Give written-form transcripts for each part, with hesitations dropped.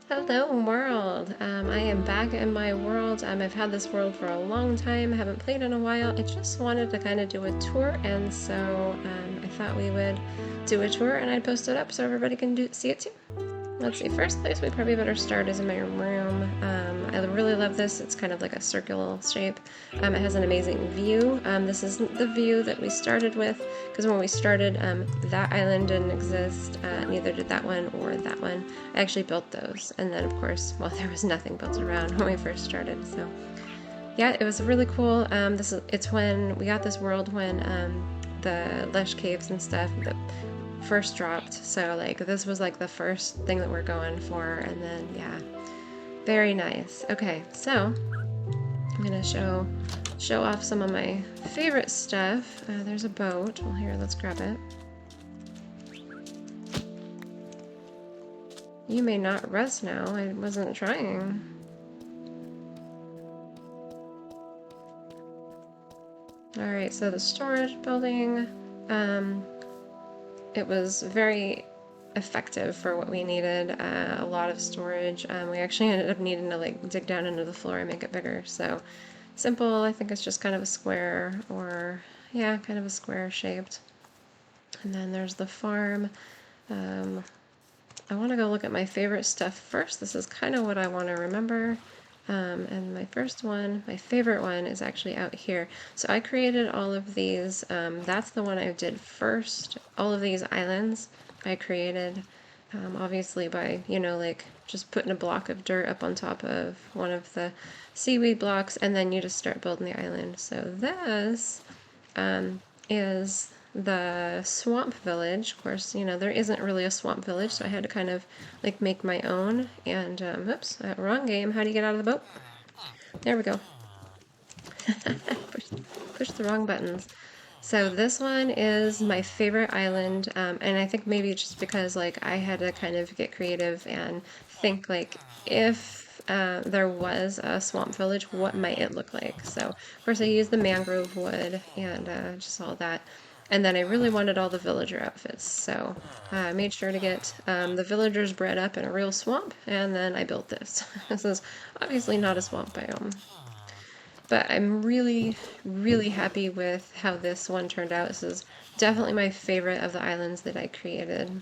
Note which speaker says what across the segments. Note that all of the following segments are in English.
Speaker 1: Hello world! I am back in my world. I've had this world for a long time, haven't played in a while. I just wanted to kind of do a tour, and so I thought we would do a tour and I'd post it up so everybody can see it too. Let's see, first place we probably better start is in my room. I really love this. It's kind of like a circular shape. It has an amazing view. This isn't the view that we started with, because when we started, that island didn't exist. Neither did that one or that one. I actually built those, and then of course, well, there was nothing built around when we first started, so yeah, it was really cool. It's when we got this world when the Lush Caves and stuff that first dropped. So like this was like the first thing that we're going for, and then yeah, very nice. Okay, so I'm gonna show off some of my favorite stuff. There's a boat. Well, here, let's grab it. You may not rest now. I wasn't trying. Alright, so the storage building, it was very effective for what we needed, a lot of storage. We actually ended up needing to like dig down into the floor and make it bigger, so simple. I think it's just kind of a square, or yeah, kind of a square shaped. And then there's the farm. I want to go look at my favorite stuff first. This is kind of what I want to remember. And my favorite one is actually out here. So I created all of these. That's the one I did first. All of these islands I created, obviously by, like just putting a block of dirt up on top of one of the seaweed blocks, and then you just start building the island. So this is the swamp village. Of course, there isn't really a swamp village, so I had to kind of like make my own. And oops, wrong game. How do you get out of the boat? There we go. push the wrong buttons. So this one is my favorite island, and I think maybe just because like I had to kind of get creative and think like if there was a swamp village, what might it look like? So of course I used the mangrove wood and just all that. And then I really wanted all the villager outfits, so I made sure to get the villagers bred up in a real swamp, and then I built this. This is obviously not a swamp biome. But I'm really, really happy with how this one turned out. This is definitely my favorite of the islands that I created.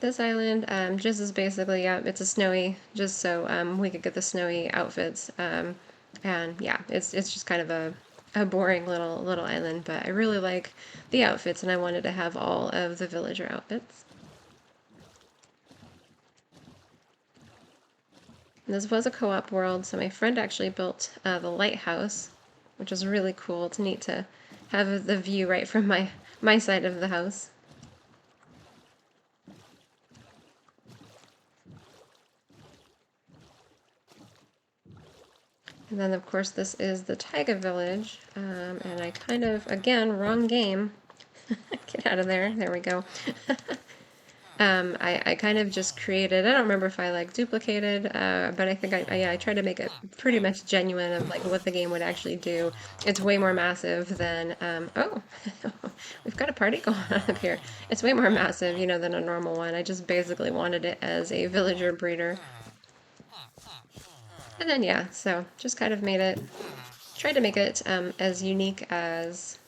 Speaker 1: This island just is basically, yeah, it's a snowy, just so we could get the snowy outfits. And yeah, it's just kind of a boring little island, but I really like the outfits, and I wanted to have all of the villager outfits. This was a co-op world, so my friend actually built the lighthouse, which was really cool. It's neat to have the view right from my side of the house. And then, of course, this is the Taiga village, and I kind of, again, wrong game. Get out of there. There we go. I kind of just created, I don't remember if I like duplicated, but I think I tried to make it pretty much genuine of like what the game would actually do. It's way more massive than, oh, we've got a party going on up here. It's way more massive, than a normal one. I just basically wanted it as a villager breeder. And then yeah, so just kind of tried to make it as unique as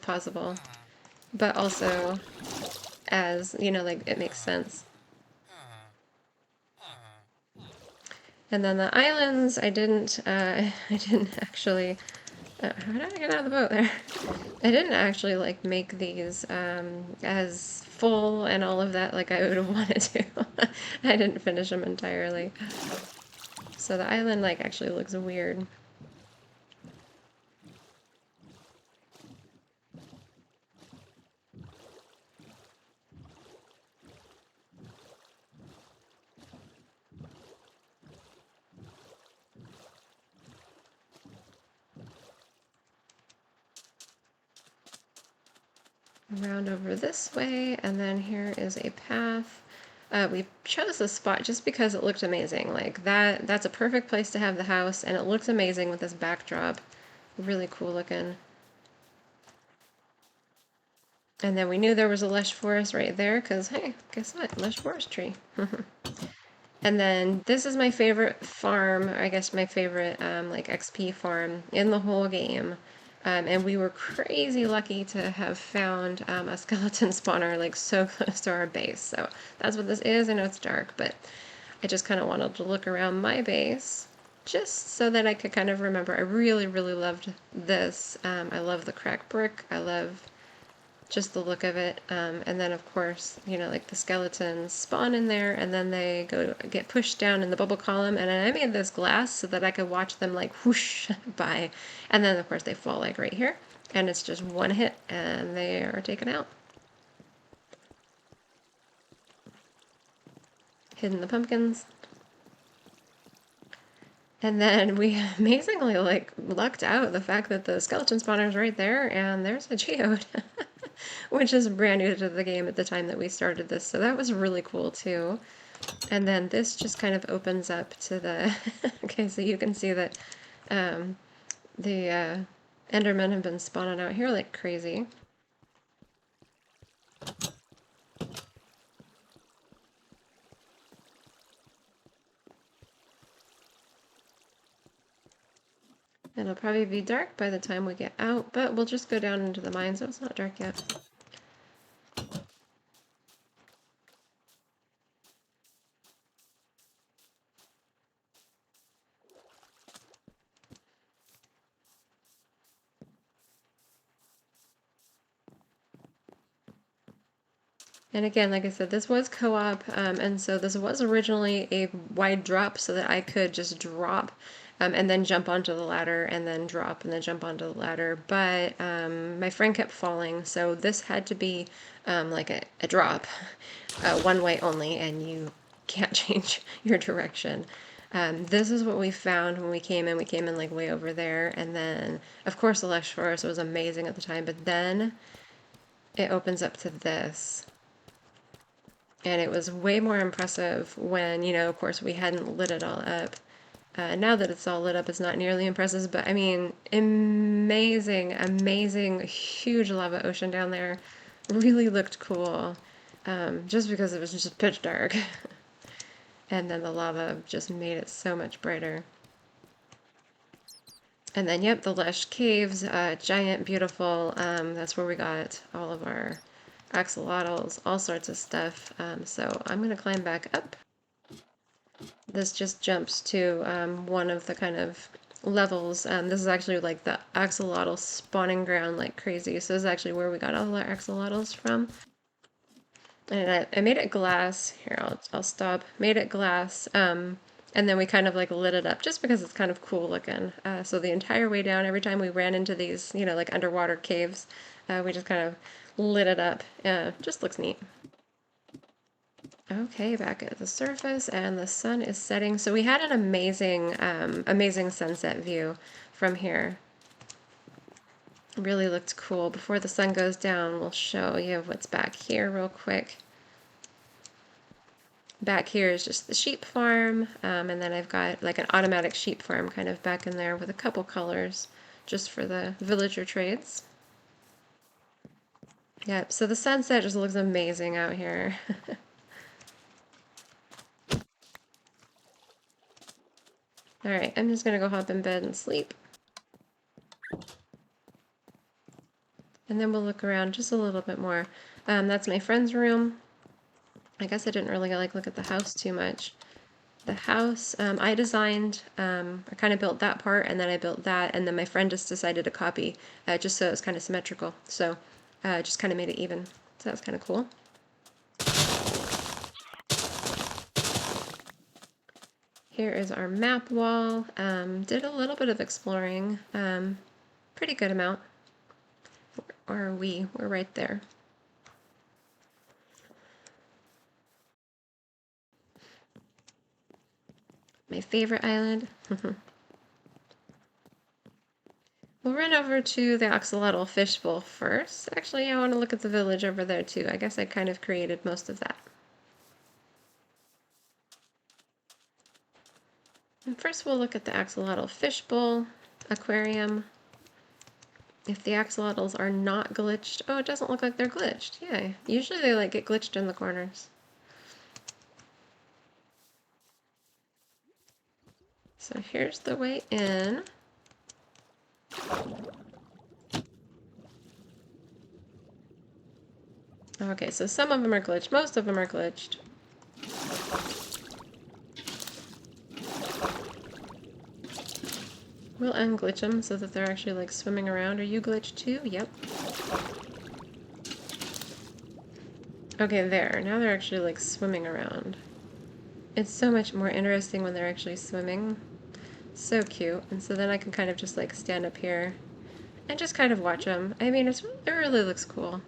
Speaker 1: possible, but also as, like it makes sense. And then the islands, I didn't actually, how did I get out of the boat there? I didn't actually like make these as full and all of that like I would have wanted to. I didn't finish them entirely. So the island like actually looks weird. Around over this way, and then here is a path. We chose this spot just because it looked amazing. Like that's a perfect place to have the house, and it looks amazing with this backdrop. Really cool looking. And then we knew there was a lush forest right there because, hey, guess what? Lush forest tree. And then this is my favorite farm, I guess my favorite like XP farm in the whole game. And we were crazy lucky to have found a skeleton spawner like so close to our base. So that's what this is. I know it's dark, but I just kind of wanted to look around my base just so that I could kind of remember. I really, really loved this. I love the cracked brick. I love just the look of it. And then of course, you know, like the skeletons spawn in there and then they go get pushed down in the bubble column. And I made this glass so that I could watch them like whoosh by. And then of course they fall like right here. And it's just one hit and they are taken out. Hidden the pumpkins. And then we amazingly like lucked out the fact that the skeleton spawner is right there and there's a geode. Which is brand new to the game at the time that we started this, so that was really cool too. And then this just kind of opens up to the okay, so you can see that the Endermen have been spawning out here like crazy. It'll probably be dark by the time we get out, but we'll just go down into the mine so it's not dark yet. And again, like I said, this was co-op, and so this was originally a wide drop so that I could just drop and then jump onto the ladder and then drop and then jump onto the ladder. But my friend kept falling, so this had to be like a drop, one way only, and you can't change your direction. This is what we found when we came in. We came in like way over there, and then of course the lush forest was amazing at the time, but then it opens up to this. And it was way more impressive when, you know, of course, we hadn't lit it all up. Now that it's all lit up, it's not nearly impressive, but I mean, amazing, amazing, huge lava ocean down there. Really looked cool, just because it was just pitch dark. And then the lava just made it so much brighter. And then, yep, the lush caves, giant, beautiful. That's where we got all of our axolotls, all sorts of stuff. So I'm going to climb back up. This just jumps to one of the kind of levels. This is actually like the axolotl spawning ground like crazy. So this is actually where we got all our axolotls from. And I made it glass. Here, I'll stop. Made it glass. And then we kind of like lit it up just because it's kind of cool looking. So the entire way down, every time we ran into these, you know, like underwater caves, we just kind of lit it up. Just looks neat. Okay, back at the surface, and the sun is setting. So we had an amazing, amazing sunset view from here. Really looked cool. Before the sun goes down, we'll show you what's back here real quick. Back here is just the sheep farm, and then I've got like an automatic sheep farm kind of back in there with a couple colors just for the villager trades. Yep, so the sunset just looks amazing out here. Alright, I'm just gonna go hop in bed and sleep. And then we'll look around just a little bit more. That's my friend's room. I guess I didn't really like look at the house too much. The house I designed, I kind of built that part and then I built that and then my friend just decided to copy just so it was kind of symmetrical. So just kind of made it even. So that was kind of cool. Here is our map wall. Did a little bit of exploring, pretty good amount. Or we're right there. My favorite island. We'll run over to the axolotl fishbowl first. Actually, I want to look at the village over there too. I guess I kind of created most of that. And first we'll look at the axolotl fishbowl aquarium. if the axolotls are not glitched. Oh, it doesn't look like they're glitched. Yeah, usually they like get glitched in the corners. So here's the way in. Okay, so some of them are glitched. Most of them are glitched. We'll unglitch them so that they're actually like swimming around. Are you glitched too? Yep. Okay, there. Now they're actually like swimming around. It's so much more interesting when they're actually swimming. So cute. And so then I can kind of just like stand up here and just kind of watch them. I mean, it really looks cool.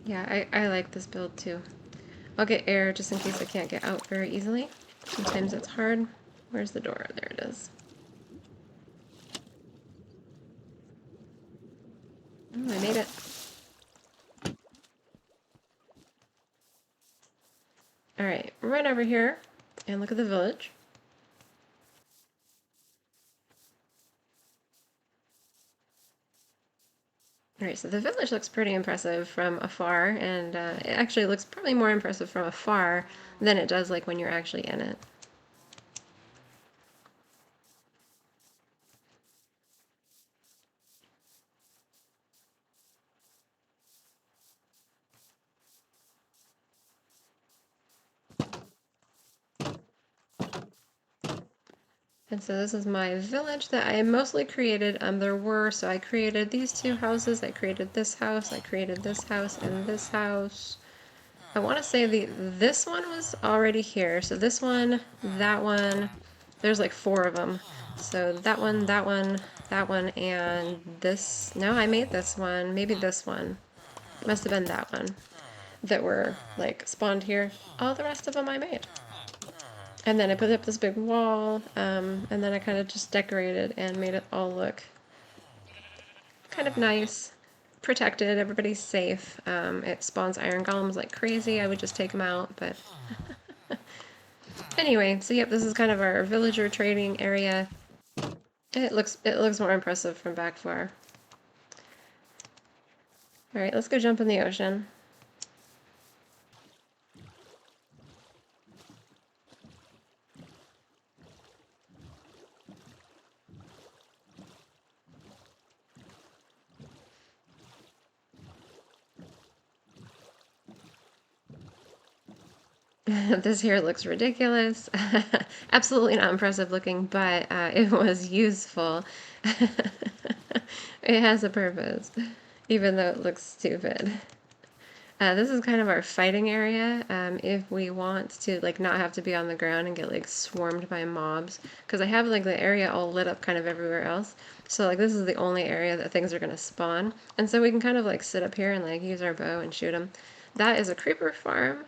Speaker 1: Yeah, I like this build too. I'll get air just in case I can't get out very easily. Sometimes it's hard. Where's the door? There it is. Oh, I made it. Alright, run over here and look at the village. Alright, so the village looks pretty impressive from afar, and it actually looks probably more impressive from afar than it does like when you're actually in it. And so this is my village that I mostly created. So I created these two houses, I created this house, I created this house, and this house. I want to say this one was already here. So this one, that one, there's like 4 of them. So that one, that one, that one, and this. No, I made this one. Maybe this one. Must have been that one that were like spawned here. All the rest of them I made. And then I put up this big wall, and then I kind of just decorated and made it all look kind of nice, protected, everybody's safe. It spawns iron golems like crazy. I would just take them out, but anyway, so yep, this is kind of our villager trading area. It looks more impressive from back far. All right, let's go jump in the ocean. This here looks ridiculous. Absolutely not impressive looking, but it was useful. It has a purpose, even though it looks stupid. This is kind of our fighting area, if we want to like not have to be on the ground and get like swarmed by mobs. Because I have like the area all lit up kind of everywhere else. So like this is the only area that things are going to spawn. And so we can kind of like sit up here and like use our bow and shoot them. That is a creeper farm.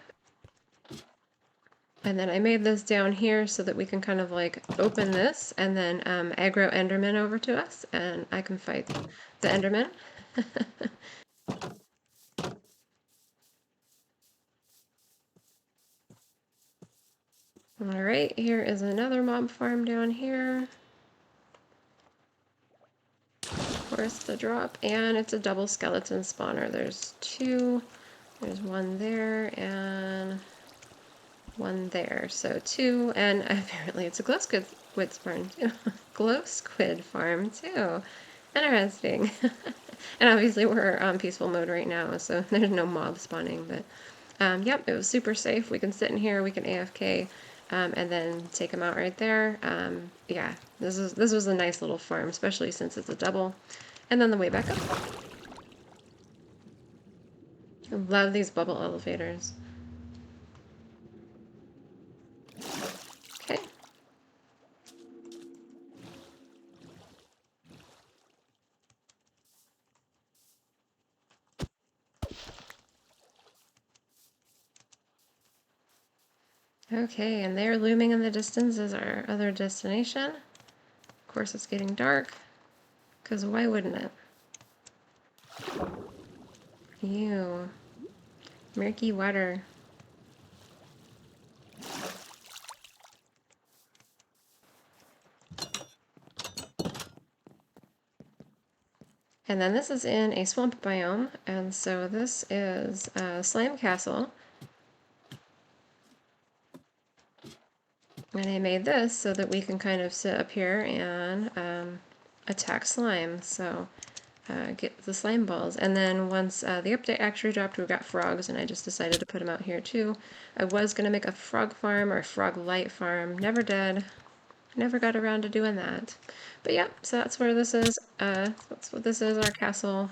Speaker 1: And then I made this down here so that we can kind of like open this and then aggro Enderman over to us and I can fight the Enderman. Alright, here is another mob farm down here. Where's the drop? And it's a double skeleton spawner. There's 2. There's one there and one there. So 2, and apparently it's a glow squid farm too. Glow squid farm too. Interesting. And obviously we're on peaceful mode right now, so there's no mob spawning, but yep, it was super safe. We can sit in here, we can AFK, and then take them out right there. Yeah, this was a nice little farm, especially since it's a double. And then the way back up. I love these bubble elevators. Okay. Okay, and there looming in the distance is our other destination. Of course it's getting dark, because why wouldn't it? Ew. Murky water. And then this is in a swamp biome, and so this is a slime castle. And I made this so that we can kind of sit up here and attack slime. So get the slime balls. And then once the update actually dropped, we got frogs, and I just decided to put them out here too. I was going to make a frog farm or a frog light farm. Never did. Never got around to doing that. But yeah, so that's where this is. That's what this is, our castle.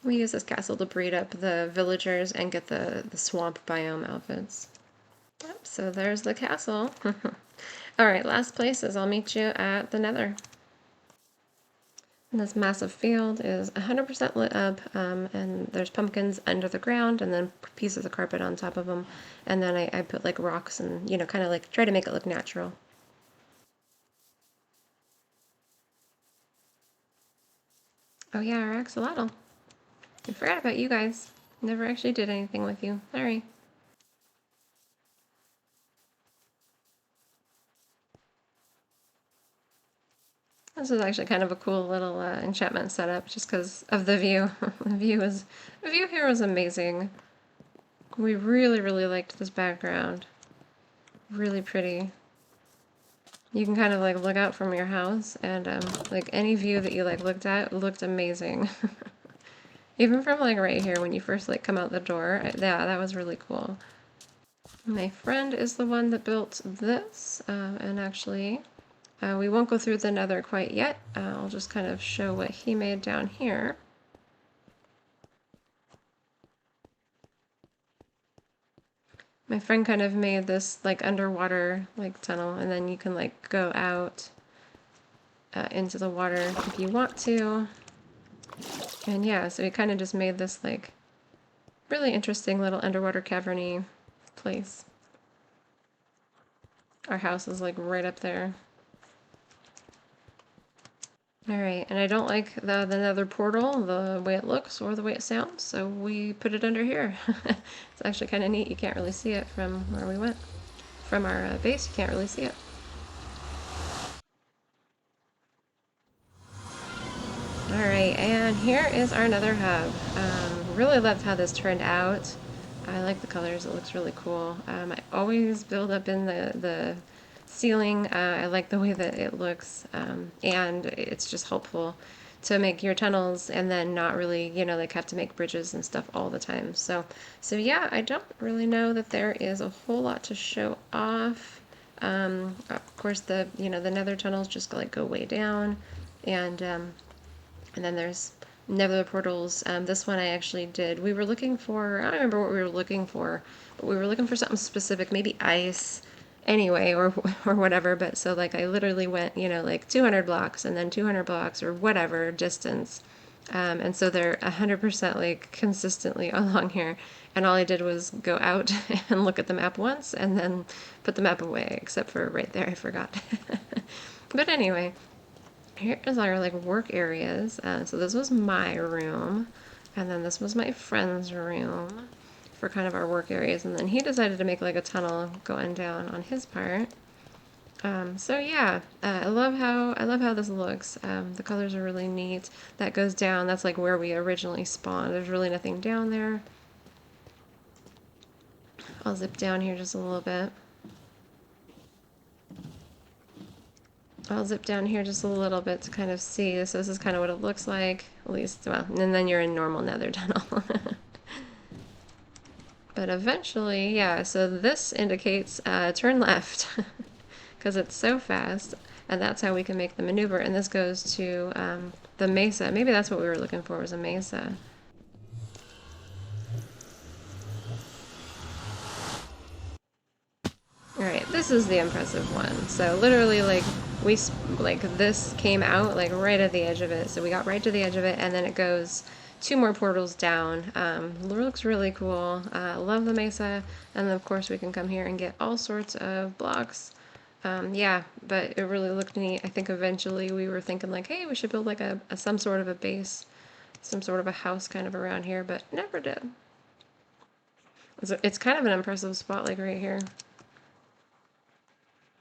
Speaker 1: We use this castle to breed up the villagers and get the swamp biome outfits. Yep, so there's the castle. Alright, last place is I'll meet you at the Nether. And this massive field is 100% lit up, and there's pumpkins under the ground and then pieces of carpet on top of them. And then I put like rocks and, you know, kind of like try to make it look natural. Oh yeah, our axolotl. I forgot about you guys. Never actually did anything with you. Sorry. This is actually kind of a cool little enchantment setup, just because of the view. The view here was amazing. We really, really liked this background. Really pretty. You can kind of like look out from your house, and like any view that you like looked at looked amazing. Even from like right here when you first like come out the door. Yeah, that was really cool. My friend is the one that built this, and actually we won't go through the nether quite yet. I'll just kind of show what he made down here. My friend kind of made this like underwater like tunnel, and then you can like go out into the water if you want to. And yeah, so he kind of just made this like really interesting little underwater caverny place. Our house is like right up there. Alright, and I don't like the nether portal, the way it looks or the way it sounds, so we put it under here. It's actually kind of neat. You can't really see it from where we went. From our base, you can't really see it. Alright, and here is our nether hub. Really loved how this turned out. I like the colors, it looks really cool. I always build up in the ceiling. I like the way that it looks, and it's just helpful to make your tunnels and then not really, you know, like have to make bridges and stuff all the time. So yeah, I don't really know that there is a whole lot to show off. Of course, the nether tunnels just like go way down, and then there's nether portals. This one I actually did. We were looking for, I don't remember what we were looking for, but we were looking for something specific, maybe ice anyway, or whatever. But so like I literally went, you know, like 200 blocks and then 200 blocks or whatever distance. And so they're 100% like consistently along here. And all I did was go out and look at the map once and then put the map away, except for right there, I forgot. But anyway, here is our like work areas. So this was my room, and then this was my friend's room for kind of our work areas, and then he decided to make like a tunnel going down on his part. So yeah, I love how this looks. The colors are really neat. That goes down. That's like where we originally spawned. There's really nothing down there. I'll zip down here just a little bit. I'll zip down here just a little bit to kind of see. So this is kind of what it looks like, at least, well, and then you're in normal nether tunnel. But eventually, yeah, so this indicates turn left because it's so fast, and that's how we can make the maneuver. And this goes to the mesa. Maybe that's what we were looking for, was a mesa. Alright, this is the impressive one. So literally, like, this came out, like, right at the edge of it. So we got right to the edge of it, and then it goes 2 more portals down. Looks really cool. Love the mesa. And then, of course, we can come here and get all sorts of blocks. Yeah, but it really looked neat. I think eventually we were thinking, like, hey, we should build, like, some sort of a base, some sort of a house kind of around here, but never did. It's kind of an impressive spot, like right here.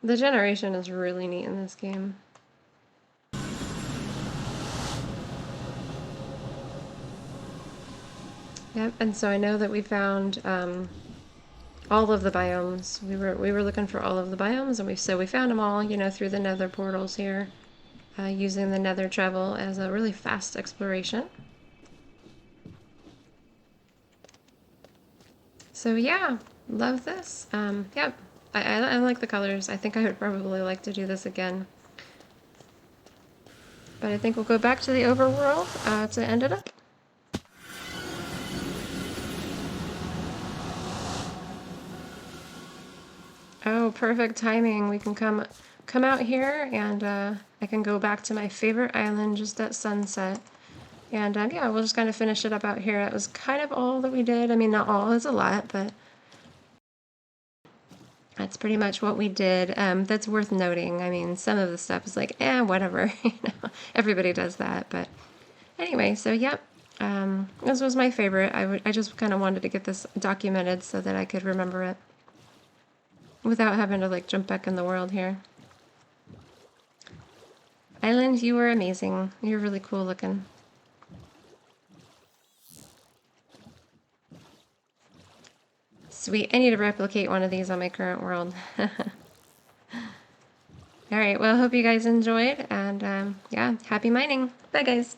Speaker 1: The generation is really neat in this game. Yep, and so I know that we found all of the biomes. We were looking for all of the biomes, and we found them all, you know, through the Nether portals here, using the Nether travel as a really fast exploration. So yeah, love this. Yep, I like the colors. I think I would probably like to do this again. But I think we'll go back to the overworld to end it up. Oh, perfect timing. We can come out here, and I can go back to my favorite island just at sunset. And yeah, we'll just kind of finish it up out here. That was kind of all that we did. I mean, not all, it's a lot, but that's pretty much what we did. That's worth noting. I mean, some of the stuff is like, whatever. You know, everybody does that. But anyway, so yep, this was my favorite. I just kind of wanted to get this documented so that I could remember it without having to like jump back in the world here. Island, you were amazing. You're really cool looking. Sweet. I need to replicate one of these on my current world. Alright, well, I hope you guys enjoyed, and yeah, happy mining. Bye, guys.